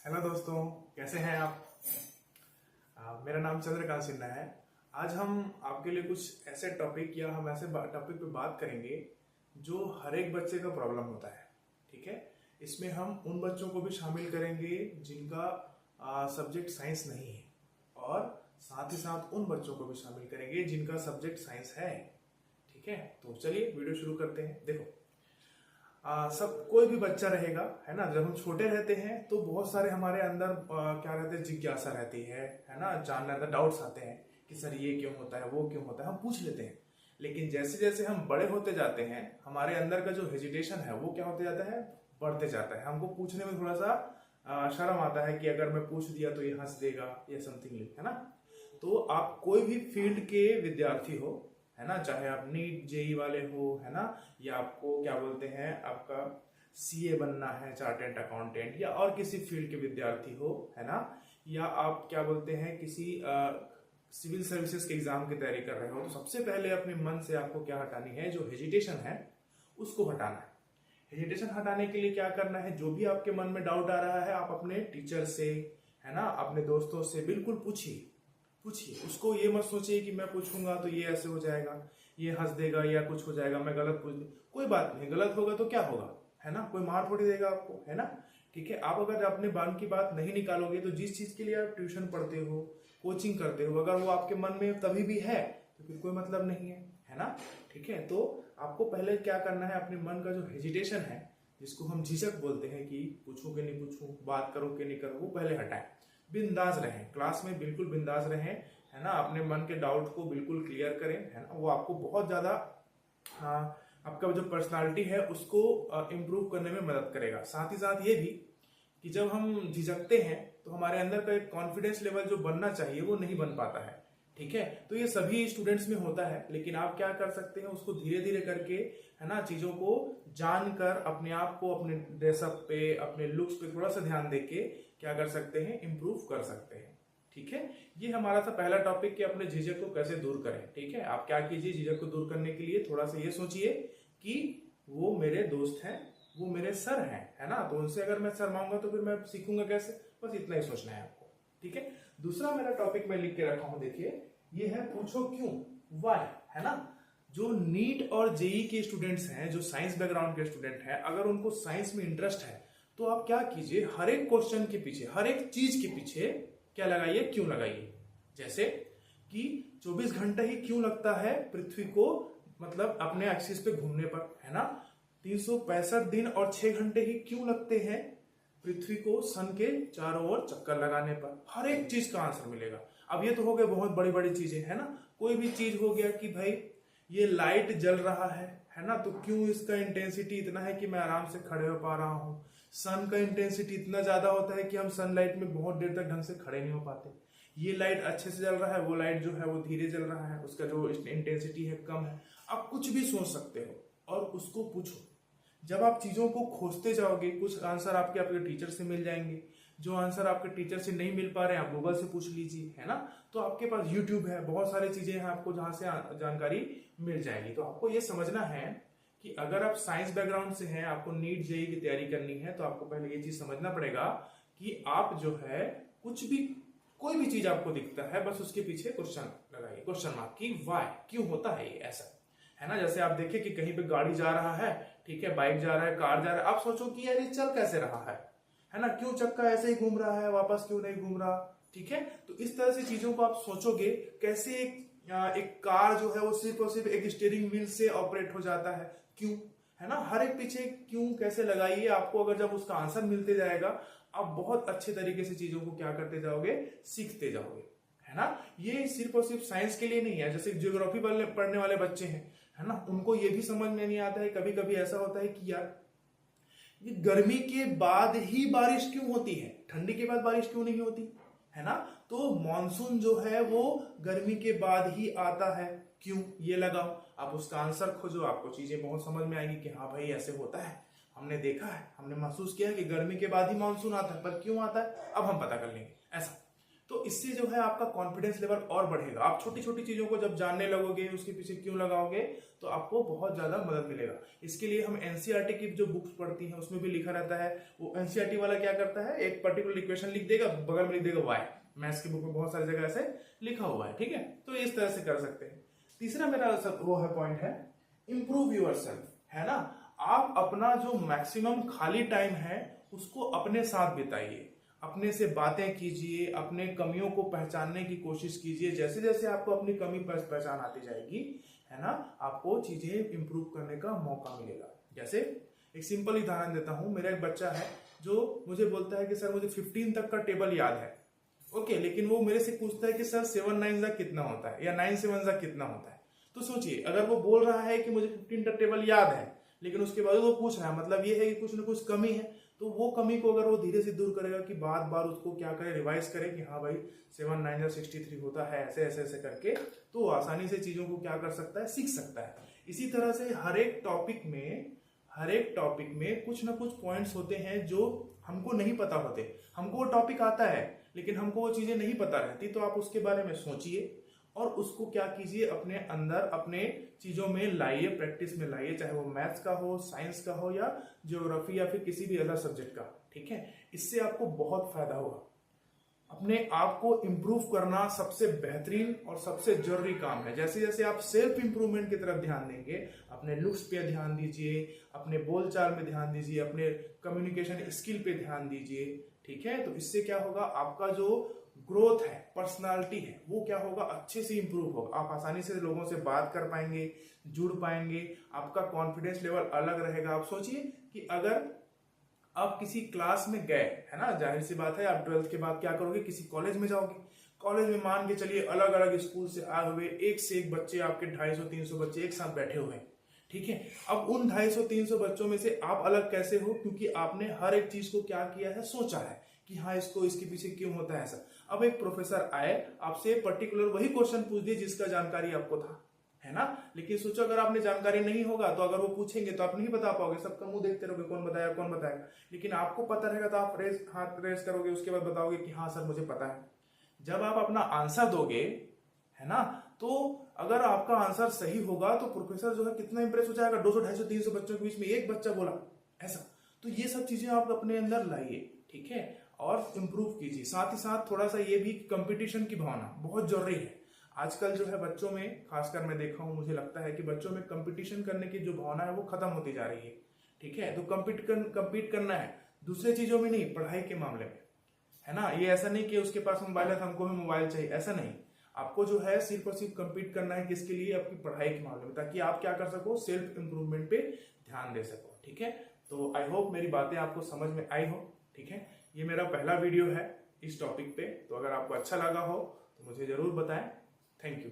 Hello दोस्तों, कैसे हैं आप। मेरा नाम चंद्रकांत सिन्हा है। आज हम आपके लिए कुछ ऐसे टॉपिक या हम ऐसे टॉपिक पे बात करेंगे जो हर एक बच्चे का प्रॉब्लम होता है। ठीक है, इसमें हम उन बच्चों को भी शामिल करेंगे जिनका सब्जेक्ट साइंस नहीं है, और साथ ही साथ उन बच्चों को भी शामिल करेंगे जिनका सब्जेक्ट साइंस है। ठीक है, तो चलिए वीडियो शुरू करते हैं। देखो, सब कोई भी बच्चा रहेगा, है ना। जब हम छोटे रहते हैं तो बहुत सारे हमारे अंदर क्या रहते हैं, जिज्ञासा रहती है ना। जानने अंदर डाउट्स आते हैं कि सर ये क्यों होता है, वो क्यों होता है, हम पूछ लेते हैं। लेकिन जैसे जैसे हम बड़े होते जाते हैं, हमारे अंदर का जो हेजिटेशन है वो क्या होते जाता है, बढ़ते जाता है। हमको पूछने में थोड़ा सा शर्म आता है कि अगर मैं पूछ दिया तो ये हंस देगा या समथिंग, है ना। तो आप कोई भी फील्ड के विद्यार्थी हो, है ना, चाहे आप नीट जेई वाले हो, है ना, या आपको क्या बोलते हैं, आपका सीए बनना है, चार्टेड अकाउंटेंट, या और किसी फील्ड के विद्यार्थी हो, है ना, या आप क्या बोलते हैं किसी सिविल सर्विसेज के एग्जाम की तैयारी कर रहे हो, तो सबसे पहले अपने मन से आपको क्या हटानी है, जो हेजिटेशन है उसको हटाना है। हेजिटेशन हटाने के लिए क्या करना है, जो भी आपके मन में डाउट आ रहा है, आप अपने टीचर से, है ना, अपने दोस्तों से बिल्कुल पूछिए। उसको ये मत सोचिए कि मैं पूछूंगा तो ये ऐसे हो जाएगा, ये हंस देगा या कुछ हो जाएगा, मैं गलत पूछ। कोई बात नहीं, गलत होगा तो क्या होगा, है ना, कोई मार थोड़ी देगा आपको, है ना। ठीक है, आप अगर अपने मन की बात नहीं निकालोगे तो जिस चीज के लिए आप ट्यूशन पढ़ते हो, कोचिंग करते हो, अगर वो आपके मन में तभी भी है तो फिर कोई मतलब नहीं है ना। ठीक है, तो आपको पहले क्या करना है, अपने मन का जो हेजिटेशन है, जिसको हम झिझक बोलते हैं कि पूछूं कि नहीं पूछूं, बात करो कि नहीं करो, वो पहले हटाएं। बिंदास रहें, क्लास में बिल्कुल बिंदास रहें, है ना। अपने मन के डाउट को बिल्कुल क्लियर करें, है ना। वो आपको बहुत ज्यादा आपका जो पर्सनालिटी है उसको इम्प्रूव करने में मदद करेगा। साथ ही साथ ये भी कि जब हम झिझकते हैं तो हमारे अंदर का एक कॉन्फिडेंस लेवल जो बनना चाहिए वो नहीं बन पाता है। ठीक है, तो ये सभी स्टूडेंट्स में होता है, लेकिन आप क्या कर सकते हैं, उसको धीरे धीरे करके, है ना, चीजों को जानकर अपने आप को, अपने ड्रेसअप पे, अपने लुक्स पे थोड़ा सा ध्यान देके क्या कर सकते हैं, इम्प्रूव कर सकते हैं। ठीक है, ये हमारा था पहला टॉपिक कि अपने झिझक को कैसे दूर करें। ठीक है, आप क्या कीजिए, झिझक को दूर करने के लिए थोड़ा सा ये सोचिए कि वो मेरे दोस्त हैं, वो मेरे सर हैं, है ना, तो उनसे अगर मैं शर्माऊंगा तो फिर मैं सीखूंगा कैसे। बस इतना ही सोचना है आपको। ठीक है, दूसरा मेरा टॉपिक मैं लिख के रखा हूं, देखिए, ये है पूछो क्यों, वाई, है ना। जो नीट और जेई के स्टूडेंट्स हैं, जो साइंस बैकग्राउंड के स्टूडेंट हैं, अगर उनको साइंस में इंटरेस्ट है तो आप क्या कीजिए, हर एक क्वेश्चन के पीछे, हर एक चीज के पीछे क्या लगाइए, क्यों लगाइए। जैसे कि 24 घंटे ही क्यों लगता है पृथ्वी को, मतलब अपने एक्सिस पे घूमने पर, है ना। 365 दिन और 6 घंटे ही क्यों लगते हैं पृथ्वी को सन के चारों ओर चक्कर लगाने पर। हर एक चीज का आंसर मिलेगा। अब ये तो हो गए बहुत बड़ी बड़ी चीजें, है ना। कोई भी चीज हो गया कि भाई ये लाइट जल रहा है ना, तो क्यों इसका इंटेंसिटी इतना है कि मैं आराम से खड़े हो पा रहा हूं। सन का इंटेंसिटी इतना ज्यादा होता है कि हम सनलाइट में बहुत देर तक ढंग से खड़े नहीं हो पाते। ये लाइट अच्छे से जल रहा है, वो लाइट जो है वो धीरे जल रहा है, उसका जो इंटेंसिटी है कम है। आप कुछ भी सोच सकते हो और उसको पूछो। जब आप चीजों को खोजते जाओगे, कुछ आंसर आपके आपके टीचर से मिल जाएंगे। जो आंसर आपके टीचर से नहीं मिल पा रहे हैं, आप गूगल से पूछ लीजिए, है ना। तो आपके पास यूट्यूब है, बहुत सारी चीजें हैं आपको जहां से जानकारी मिल जाएगी। तो आपको ये समझना है कि अगर आप साइंस बैकग्राउंड से हैं, आपको नीट जेईई की तैयारी करनी है, तो आपको पहले ये चीज समझना पड़ेगा कि आप जो है कुछ भी, कोई भी चीज आपको दिखता है, बस उसके पीछे क्वेश्चन लगाइए, क्वेश्चन मार्क की वाई, क्यों होता है ये ऐसा, है ना। जैसे आप देखिए कि कहीं पे गाड़ी जा रहा है, ठीक है, बाइक जा रहा है, कार जा रहा है, आप सोचो कि यार ये चल कैसे रहा है ना, क्यों चक्का ऐसे ही घूम रहा है, वापस क्यों नहीं घूम रहा। ठीक है, तो इस तरह से चीजों को आप सोचोगे, कैसे एक कार जो है वो सिर्फ और सिर्फ एक स्टीयरिंग व्हील से ऑपरेट हो जाता है, क्यों, है ना। हर एक पीछे क्यों कैसे लगाइए, आपको अगर जब उसका आंसर मिलते जाएगा, आप बहुत अच्छे तरीके से चीजों को क्या करते जाओगे, सीखते जाओगे, है ना। ये सिर्फ और सिर्फ साइंस के लिए नहीं है। जैसे ज्योग्राफी पढ़ने वाले बच्चे हैं, है ना, उनको ये भी समझ में नहीं आता है, कभी कभी ऐसा होता है कि यार ये गर्मी के बाद ही बारिश क्यों होती है, ठंडी के बाद बारिश क्यों नहीं होती, है ना। तो मॉनसून जो है वो गर्मी के बाद ही आता है, क्यों, ये लगाओ, आप उसका आंसर खोजो, आपको चीजें बहुत समझ में आएगी कि हाँ भाई ऐसे होता है, हमने देखा है, हमने महसूस किया कि गर्मी के बाद ही मानसून आता है, पर क्यों आता है अब हम पता कर लेंगे, ऐसा। तो इससे जो है आपका कॉन्फिडेंस लेवल और बढ़ेगा। आप छोटी छोटी चीजों को जब जानने लगोगे, उसके पीछे क्यों लगाओगे, तो आपको बहुत ज्यादा मदद मिलेगा। इसके लिए हम एनसीईआरटी की जो बुक्स पढ़ती हैं उसमें भी लिखा रहता है। वो एनसीईआरटी वाला क्या करता है, एक पर्टिकुलर इक्वेशन लिख देगा, बगल में लिख देगा वाई। मैथ्स की बुक में बहुत सारी जगह ऐसे लिखा हुआ है, ठीक है। तो इस तरह से कर सकते हैं। तीसरा मेरा वो है पॉइंट है इंप्रूव योर सेल्फ, है ना। आप अपना जो मैक्सिमम खाली टाइम है उसको अपने साथ बिताइए, अपने से बातें कीजिए, अपने कमियों को पहचानने की कोशिश कीजिए। जैसे जैसे आपको अपनी कमी पहचान आती जाएगी, है ना, आपको चीजें इंप्रूव करने का मौका मिलेगा। जैसे एक सिंपल उदाहरण देता हूं। मेरा एक बच्चा है जो मुझे बोलता है कि सर मुझे 15 तक का टेबल याद है, ओके, लेकिन वो मेरे से पूछता है कि सर 7 9 जा कितना होता है या 9 7 जा कितना होता है। तो सोचिए, अगर वो बोल रहा है कि मुझे 15 तक टेबल याद है, लेकिन उसके बाद वो पूछ रहा है, मतलब ये है कि कुछ ना कुछ कमी है। तो वो कमी को अगर वो धीरे से दूर करेगा कि बार बार उसको क्या करे, रिवाइज करे कि हाँ भाई 7 9 जा 63 होता है, ऐसे ऐसे ऐसे करके, तो आसानी से चीजों को क्या कर सकता है, सीख सकता है। इसी तरह से हर एक टॉपिक में कुछ ना कुछ पॉइंट्स होते हैं जो हमको नहीं पता होते। हमको वो टॉपिक आता है लेकिन हमको वो चीजें नहीं पता रहती, तो आप उसके बारे में सोचिए और उसको क्या कीजिए, अपने अंदर अपने चीजों में लाइए, प्रैक्टिस में लाइए, चाहे वो मैथ्स का हो, साइंस का हो, या ज्योग्राफी, या फिर किसी भी अदर सब्जेक्ट का, ठीक है। इससे आपको बहुत फायदा होगा। अपने आप को इम्प्रूव करना सबसे बेहतरीन और सबसे जरूरी काम है। जैसे जैसे आप सेल्फ इंप्रूवमेंट की तरफ ध्यान देंगे, अपने लुक्स पे ध्यान दीजिए, अपने बोलचाल में ध्यान दीजिए, अपने कम्युनिकेशन स्किल पे ध्यान दीजिए, ठीक है। तो इससे क्या होगा, आपका जो ग्रोथ है, पर्सनालिटी है, वो क्या होगा, अच्छे से इंप्रूव होगा। आप आसानी से लोगों से बात कर पाएंगे, जुड़ पाएंगे, आपका कॉन्फिडेंस लेवल अलग रहेगा। आप सोचिए कि अगर आप किसी क्लास में गए, है ना, जाहिर सी बात है आप 12th के बाद क्या करोगे, किसी कॉलेज में जाओगे। कॉलेज में मान के चलिए अलग अलग स्कूल से आए हुए एक से एक बच्चे, आपके 250-300 बच्चे एक साथ बैठे हुए हैं, ठीक है। अब उन 250-300 बच्चों में से आप अलग कैसे हो, क्योंकि आपने हर एक चीज को क्या किया है, सोचा है कि हाँ इसको इसके पीछे क्यों होता है ऐसा। अब एक प्रोफेसर आए, आपसे पर्टिकुलर वही क्वेश्चन पूछ दिए जिसका जानकारी आपको था, है ना। लेकिन सोचो अगर आपने जानकारी नहीं होगा तो अगर वो पूछेंगे तो आप नहीं बता पाओगे, सबका मुंह देखते रहोगे, कौन बताया कौन बताएगा। लेकिन आपको पता रहेगा तो आप हाथ रेस करोगे, उसके बाद बताओगे कि हाँ सर मुझे पता है। जब आप अपना आंसर दोगे, है ना, तो अगर आपका आंसर सही होगा तो प्रोफेसर जो है कितना इंप्रेस हो जाएगा, 200 250 300 बच्चों के बीच में एक बच्चा बोला ऐसा। तो ये सब चीजें आप अपने अंदर लाइए, ठीक है, और इम्प्रूव कीजिए। साथ ही साथ थोड़ा सा ये भी कंपटीशन की भावना बहुत जरूरी है। आजकल जो है बच्चों में, खासकर मैं देखा हूं, मुझे लगता है कि बच्चों में कंपटीशन करने की जो भावना है वो खत्म होती जा रही है, ठीक है। तो कंपीट करना है दूसरे चीजों में नहीं, पढ़ाई के मामले में, है ना। ये ऐसा नहीं कि उसके पास मोबाइल है तो हमको भी मोबाइल चाहिए, ऐसा नहीं। आपको जो है सिर्फ और सिर्फ कंपीट करना है किसके लिए, आपकी पढ़ाई के मामले में, ताकि आप क्या कर सको, सेल्फ इंप्रूवमेंट पे ध्यान दे सको, ठीक है। तो आई होप मेरी बातें आपको समझ में आई हो, ठीक है। ये मेरा पहला वीडियो है इस टॉपिक पे, तो अगर आपको अच्छा लगा हो तो मुझे जरूर बताएं। Thank you.